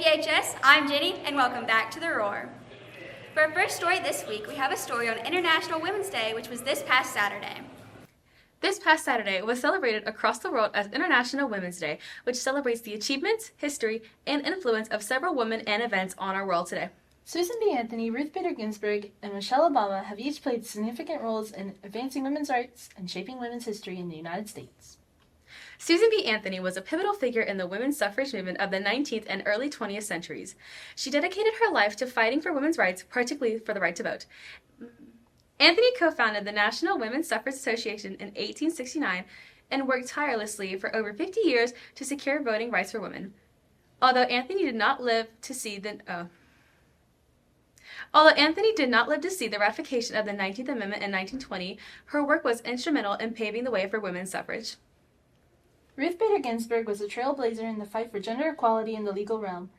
KPHS, I'm Jenny, and welcome back to The Roar. For our first story this week, we have a story on International Women's Day, which was this past Saturday. This past Saturday was celebrated across the world as International Women's Day, which celebrates the achievements, history, and influence of several women and events on our world today. Susan B. Anthony, Ruth Bader Ginsburg, and Michelle Obama have each played significant roles in advancing women's rights and shaping women's history in the United States. Susan B. Anthony was a pivotal figure in the women's suffrage movement of the 19th and early 20th centuries. She dedicated her life to fighting for women's rights, particularly for the right to vote. Anthony co-founded the National Women's Suffrage Association in 1869 and worked tirelessly for over 50 years to secure voting rights for women. Although Anthony did not live to see the ratification of the 19th Amendment in 1920, her work was instrumental in paving the way for women's suffrage. Ruth Bader Ginsburg was a trailblazer in the fight for gender equality in the legal realm.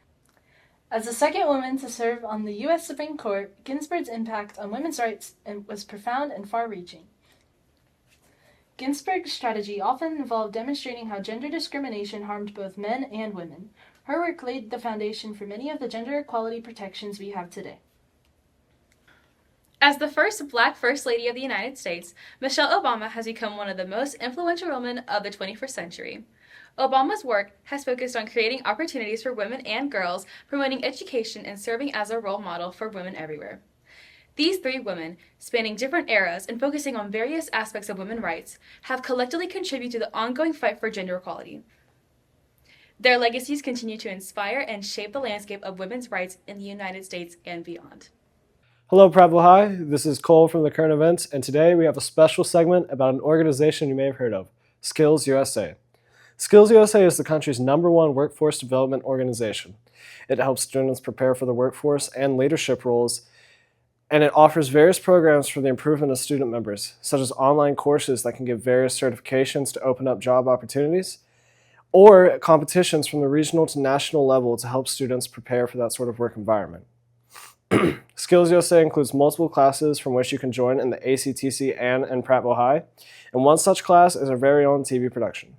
As the second woman to serve on the U.S. Supreme Court, Ginsburg's impact on women's rights was profound and far-reaching. Ginsburg's strategy often involved demonstrating how gender discrimination harmed both men and women. Her work laid the foundation for many of the gender equality protections we have today. As the first Black First Lady of the United States, Michelle Obama has become one of the most influential women of the 21st century. Obama's work has focused on creating opportunities for women and girls, promoting education, and serving as a role model for women everywhere. These three women, spanning different eras and focusing on various aspects of women's rights, have collectively contributed to the ongoing fight for gender equality. Their legacies continue to inspire and shape the landscape of women's rights in the United States and beyond. Hello, Prattville High. This is Cole from the Current Events, and today we have a special segment about an organization you may have heard of, Skills USA. Skills USA is the country's #1 workforce development organization. It helps students prepare for the workforce and leadership roles, and it offers various programs for the improvement of student members, such as online courses that can give various certifications to open up job opportunities, or competitions from the regional to national level to help students prepare for that sort of work environment. Skills USA includes multiple classes from which you can join in the ACTC and in Prattville High, and one such class is our very own TV production.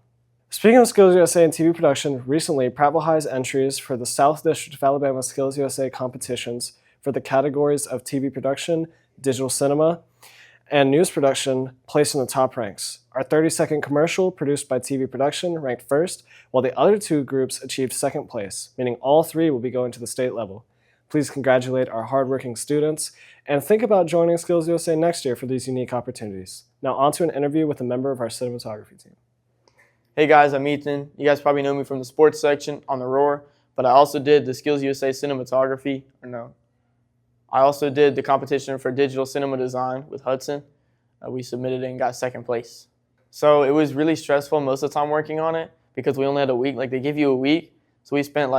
Speaking of Skills USA and TV production, recently Prattville High's entries for the South District of Alabama Skills USA competitions for the categories of TV production, digital cinema, and news production placed in the top ranks. Our 30-second commercial produced by TV production ranked first, while the other two groups achieved second place, meaning all three will be going to the state level. Please congratulate our hardworking students and think about joining Skills USA next year for these unique opportunities. Now on to an interview with a member of our cinematography team. Hey guys, I'm Ethan. You guys probably know me from the sports section on The Roar, but I also did the Skills USA cinematography, I also did the competition for digital cinema design with Hudson. We submitted it and got second place. So it was really stressful most of the time working on it because we only had a week, they give you a week. So we spent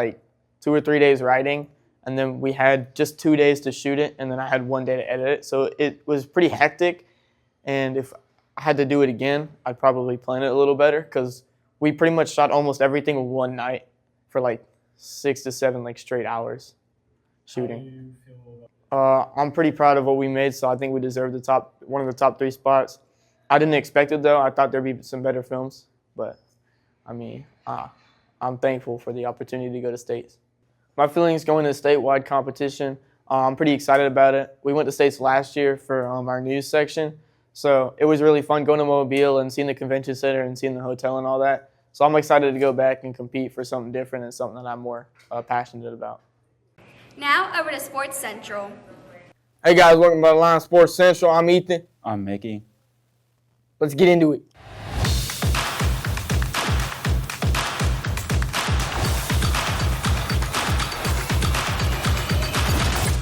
2 or 3 days writing, and then we had just 2 days to shoot it, and then I had 1 day to edit it. So it was pretty hectic, and if I had to do it again, I'd probably plan it a little better because we pretty much shot almost everything in one night for 6 to 7 straight hours shooting. How do you feel? I'm pretty proud of what we made, so I think we deserve one of the top 3 spots. I didn't expect it though. I thought there'd be some better films, but I'm thankful for the opportunity to go to states. My feelings going to the statewide competition, I'm pretty excited about it. We went to states last year for our news section. So it was really fun going to Mobile and seeing the convention center and seeing the hotel and all that. So I'm excited to go back and compete for something different and something that I'm more passionate about. Now over to Sports Central. Hey guys, welcome to Line Sports Central. I'm Ethan. I'm Mickey. Let's get into it.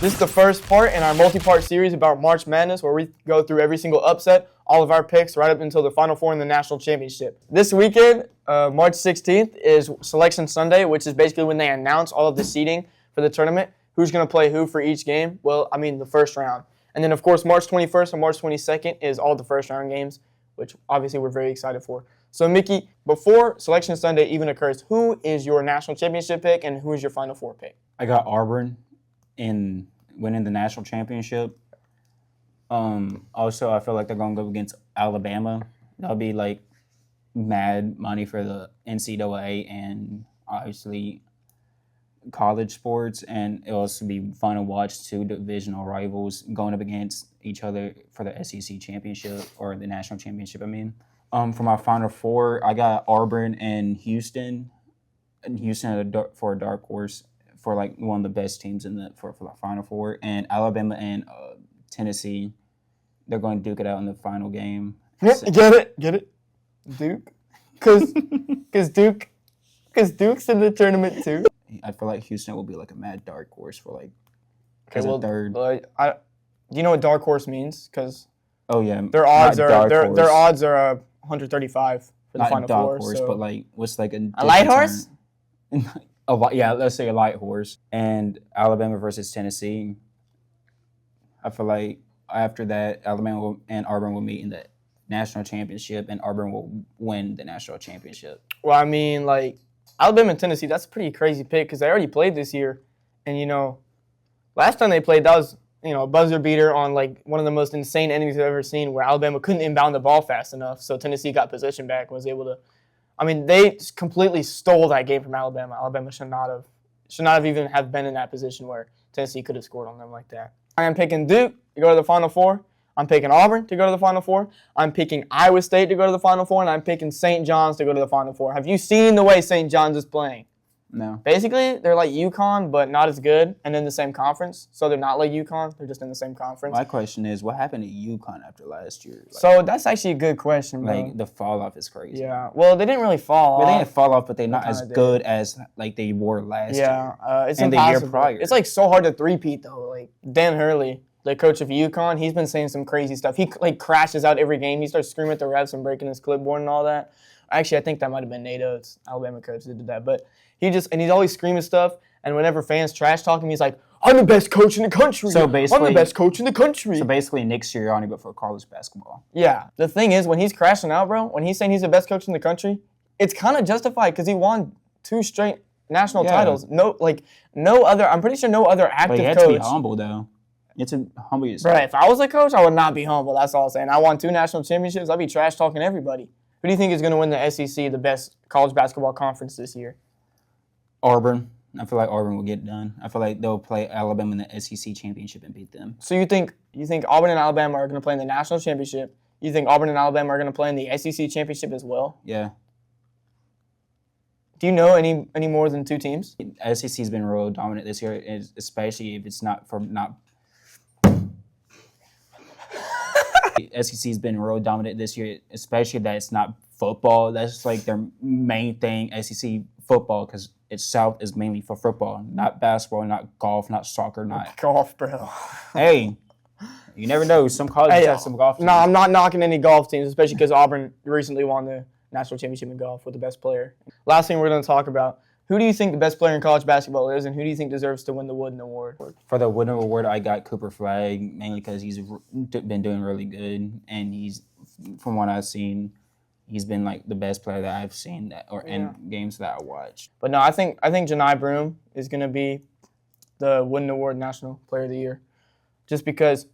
This is the first part in our multi-part series about March Madness, where we go through every single upset, all of our picks, right up until the Final Four in the National Championship. This weekend, March 16th, is Selection Sunday, which is basically when they announce all of the seeding for the tournament, who's going to play who for each game. Well, the first round. And then, of course, March 21st and March 22nd is all the first-round games, which obviously we're very excited for. So, Mickey, before Selection Sunday even occurs, who is your National Championship pick and who is your Final Four pick? I got Auburn in winning the national championship. Also, I feel like they're going to go against Alabama. That'll be mad money for the NCAA, and obviously college sports, and it'll also be fun to watch two divisional rivals going up against each other for the SEC championship or the national championship. For my Final Four, I got Auburn and Houston. And Houston for a dark horse for like one of the best teams for the Final Four, and Alabama and Tennessee. They're going to duke it out in the final game. Get it, Duke, because Duke's in the tournament too. I feel like Houston will be like a mad dark horse for like Okay, as well, a third. do you know what dark horse means? Because Oh yeah, their odds not are dark their horse. odds are 135 for the Not Final dark Four. horse, So. but like what's like A light horse? Yeah, let's say a light horse. And Alabama versus Tennessee. I feel like after that, Alabama and Auburn will meet in the national championship, and Auburn will win the national championship. Well, I mean, like Alabama and Tennessee, that's a pretty crazy pick because they already played this year, and last time they played, that was a buzzer beater on like one of the most insane innings I've ever seen, where Alabama couldn't inbound the ball fast enough, so Tennessee got possession back and was able to. I mean, they completely stole that game from Alabama. Alabama should not have even have been in that position where Tennessee could have scored on them like that. I am picking Duke to go to the Final Four. I'm picking Auburn to go to the Final Four. I'm picking Iowa State to go to the Final Four, and I'm picking St. John's to go to the Final Four. Have you seen the way St. John's is playing? No. Basically, they're like UConn, but not as good, and in the same conference. So they're not like UConn. They're just in the same conference. My question is, what happened to UConn after last year? Like, So that's actually a good question, bro. like the fall off is crazy. Yeah. Well, they didn't really fall Well, they off. didn't fall off, but they're not They as kinda did. good as like they were last year. Yeah, it's And the year impossible. prior. It's like so hard to three-peat though. Like Dan Hurley, the coach of UConn, he's been saying some crazy stuff. He like crashes out every game. He starts screaming at the refs and breaking his clipboard and all that. Actually, I think that might have been Nate Oates, Alabama coach, that did that. But he's always screaming stuff. And whenever fans trash talk him, he's like, "I'm the best coach in the country. So I'm the basically- best coach in the country." So basically, Nick Sirianni, but for college basketball. Yeah. The thing is, when he's crashing out, bro, when he's saying he's the best coach in the country, it's kind of justified because he won 2 straight national Yeah. titles. No other. I'm pretty sure no other But active you have coach. to be humble, though. You have to humble yourself. Right, if I was a coach, I would not be humble. That's all I'm saying. I won 2 national championships. I'd be trash talking everybody. Who do you think is going to win the SEC, the best college basketball conference this year? Auburn. I feel like Auburn will get it done. I feel like they'll play Alabama in the SEC championship and beat them. So you think Auburn and Alabama are going to play in the national championship? You think Auburn and Alabama are going to play in the SEC championship as well? Yeah. Do you know any more than 2 teams? SEC's been real dominant this year, especially if it's not. SEC's been real dominant this year, especially that it's not football. That's like their main thing, SEC football, because it's South is mainly for football, not basketball, not golf, not soccer, not. Golf, bro. Hey, you never know. Some colleges have some golf teams. No, I'm not knocking any golf teams, especially because Auburn recently won the national championship in golf with the best player. Last thing we're going to talk about, who do you think the best player in college basketball is, and who do you think deserves to win the Wooden Award? For the Wooden Award, I got Cooper Flagg, mainly because he's been doing really good, and he's, from what I've seen, he's been like the best player that I've seen in games that I watched. But no, I think Janai Broome is going to be the Wooden Award National Player of the Year, just because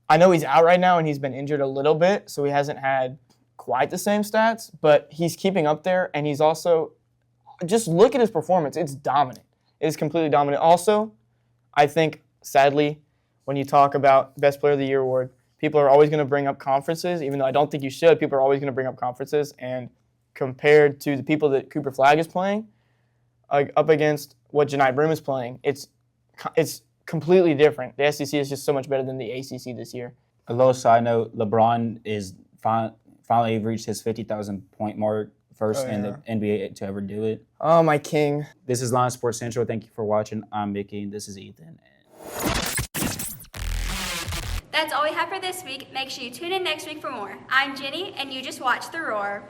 I know he's out right now and he's been injured a little bit, so he hasn't had quite the same stats, but he's keeping up there, and he's also, just look at his performance. It's dominant. It's completely dominant. Also, I think, sadly, when you talk about Best Player of the Year award, people are always going to bring up conferences, even though I don't think you should. People are always going to bring up conferences, and compared to the people that Cooper Flagg is playing, up against what Janai Broome is playing, it's completely different. The SEC is just so much better than the ACC this year. A little side note, LeBron is finally reached his 50,000 point mark, first in the NBA to ever do it. Oh, my king. This is Lion Sports Central. Thank you for watching. I'm Mickey, and this is Ethan. That's all we have for this week. Make sure you tune in next week for more. I'm Jenny, and you just watched The Roar.